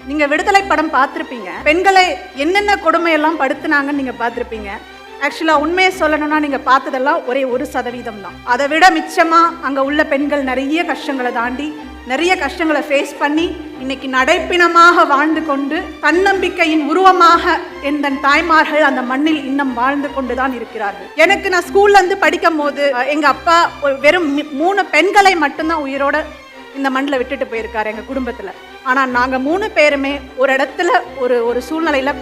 நீங்க விடுதலை படம் பார்த்திருப்பீங்க. பெண்களை என்னென்ன கொடுமையெல்லாம் படுத்துனாங்கன்னு நீங்க பார்த்திருப்பீங்க. ஆக்சுவலா உண்மையை சொல்லணும்னா நீங்க பார்த்ததெல்லாம் ஒரே 1% தான். அதை விட மிச்சமா அங்க உள்ள பெண்கள் நிறைய கஷ்டங்களை தாண்டி நிறைய கஷ்டங்களை ஃபேஸ் பண்ணி இன்னைக்கு நடைப்பிணமாக வாழ்ந்து கொண்டு தன்னம்பிக்கையின் உருவமாக எந்த தாய்மார்கள் அந்த மண்ணில் இன்னும் வாழ்ந்து கொண்டுதான் இருக்கிறார்கள். எனக்கு நான் ஸ்கூல்ல இருந்து படிக்கும் போது எங்க அப்பா வெறும் 3 பெண்களை மட்டும்தான் உயிரோட இந்த மண்ணில் விட்டுட்டு போயிருக்காரு எங்க குடும்பத்துல. ஆனா நாங்க 3 பேருமே ஒரு இடத்துல ஒரு சூழ்நிலையில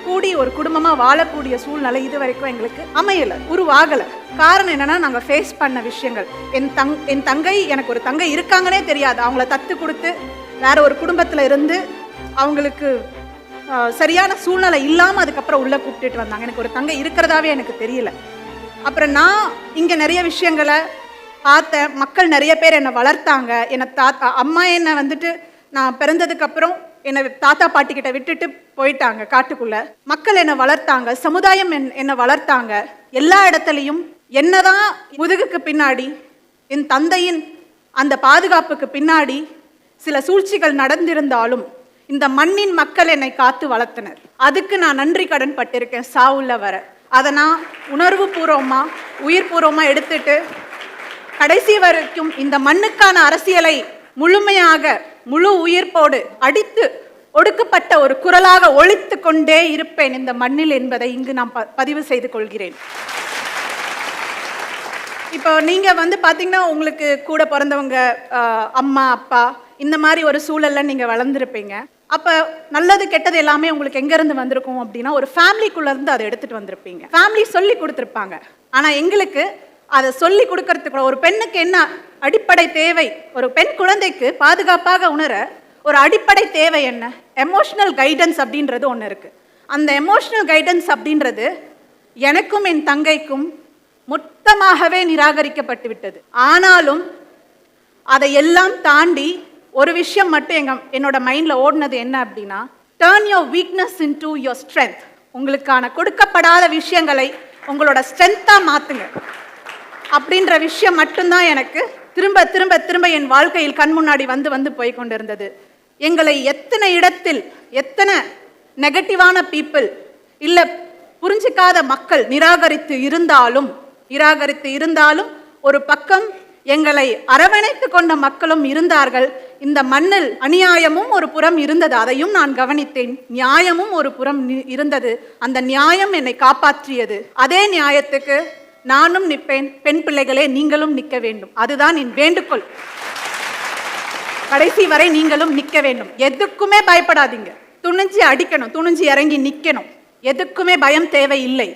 கூடி ஒரு குடும்பமா வாழக்கூடிய சூழ்நிலை இது வரைக்கும் எங்களுக்கு அமையல, உருவாகல. காரணம் என்னன்னா நாங்க ஃபேஸ் பண்ண விஷயங்கள். என் தங்கை, எனக்கு ஒரு தங்கை இருக்காங்கன்னே தெரியாது. அவங்கள தத்து கொடுத்து வேற ஒரு குடும்பத்துல இருந்து அவங்களுக்கு சரியான சூழ்நிலை இல்லாம அதுக்கப்புறம் உள்ள கூப்பிட்டுட்டு வந்தாங்க. எனக்கு ஒரு தங்கை இருக்கிறதாவே எனக்கு தெரியல. அப்புறம் நான் இங்க நிறைய விஷயங்களை பார்த்தேன். மக்கள் நிறைய பேர் என்னை வளர்த்தாங்க. அம்மா என்னை வந்துட்டு நான் பிறந்ததுக்கு அப்புறம் என்னை தாத்தா பாட்டி கிட்ட விட்டுட்டு போயிட்டாங்க காட்டுக்குள்ள. மக்கள் என்னை வளர்த்தாங்க, சமுதாயம் என்னை வளர்த்தாங்க. எல்லா இடத்துலையும் என்னதான் முதுகுக்கு பின்னாடி என் தந்தையின் அந்த பாதுகாப்புக்கு பின்னாடி சில சூழ்ச்சிகள் நடந்திருந்தாலும் இந்த மண்ணின் மக்கள் என்னை காத்து வளர்த்தனர். அதுக்கு நான் நன்றி கடன் பட்டிருக்கேன் சாவுல வர. அதை நான் உணர்வு பூர்வமா உயிர் பூர்வமா எடுத்துட்டு கடைசி வரைக்கும் இந்த மண்ணுக்கான அரசியலை முழுமையாக முழு உயிர்ப்போடு அடித்து ஒடுக்கப்பட்ட ஒரு குரலாக ஒலித்து கொண்டே இருப்பேன் இந்த மண்ணில் என்பதை இங்கு நான் பதிவு செய்து கொள்கிறேன். இப்போ நீங்க பாத்தீங்கன்னா உங்களுக்கு கூட பிறந்தவங்க அம்மா அப்பா இந்த மாதிரி ஒரு சூழல்ல நீங்க வளர்ந்துருப்பீங்க. அப்ப நல்லது கெட்டது எல்லாமே உங்களுக்கு எங்க இருந்து வந்திருக்கும் அப்படின்னா ஒரு ஃபேமிலிக்குள்ள இருந்து அதை எடுத்துட்டு வந்திருப்பீங்க. ஃபேமிலி சொல்லி கொடுத்துருப்பாங்க. ஆனா எங்களுக்கு அதை சொல்லி கொடுக்கறதுக்கு ஒரு பெண்ணுக்கு என்ன அடிப்படை தேவை, ஒரு பெண் குழந்தைக்கு பாதுகாப்பாக உணர ஒரு அடிப்படை தேவை என்ன, எமோஷனல் கைடன்ஸ் அப்படின்றது ஒன்று இருக்கு. அந்த எமோஷனல் கைடன்ஸ் அப்படின்றது எனக்கும் என் தங்கைக்கும் மொத்தமாகவே நிராகரிக்கப்பட்டு விட்டது. ஆனாலும் அதை எல்லாம் தாண்டி ஒரு விஷயம் மட்டும் என்னோட மைண்ட்ல ஓடினது என்ன அப்படின்னா, turn your weakness into your strength. உங்களுக்கான கொடுக்கப்படாத விஷயங்களை உங்களோட ஸ்ட்ரென்த்தா மாத்துங்க அப்படின்ற விஷயம் மட்டும்தான் எனக்கு திரும்ப திரும்ப திரும்ப என் வாழ்க்கையில் கண் முன்னாடி வந்து போய் கொண்டிருந்தது. எங்களை எத்தனை இடத்தில் எத்தனை நெகட்டிவான பீப்புள் இல்ல புரிஞ்சிக்காத மக்கள் நிராகரித்து இருந்தாலும் ஒரு பக்கம் எங்களை அரவணைத்து கொண்ட மக்களும் இருந்தார்கள். இந்த மண்ணில் அநியாயமும் ஒரு புறம் இருந்தது, அதையும் நான் கவனித்தேன். நியாயமும் ஒரு புறம் இருந்தது, அந்த நியாயம் என்னை காப்பாற்றியது. அதே நியாயத்துக்கு நானும் நிற்பேன். பெண் பிள்ளைகளே நீங்களும் நிற்க வேண்டும், அதுதான் என் வேண்டுகோள். கடைசி வரை நீங்களும் நிற்க வேண்டும். எதுக்குமே பயப்படாதீங்க. துணிஞ்சு அடிக்கணும், துணிஞ்சு இறங்கி நிற்கணும். எதுக்குமே பயம் தேவையில்லை.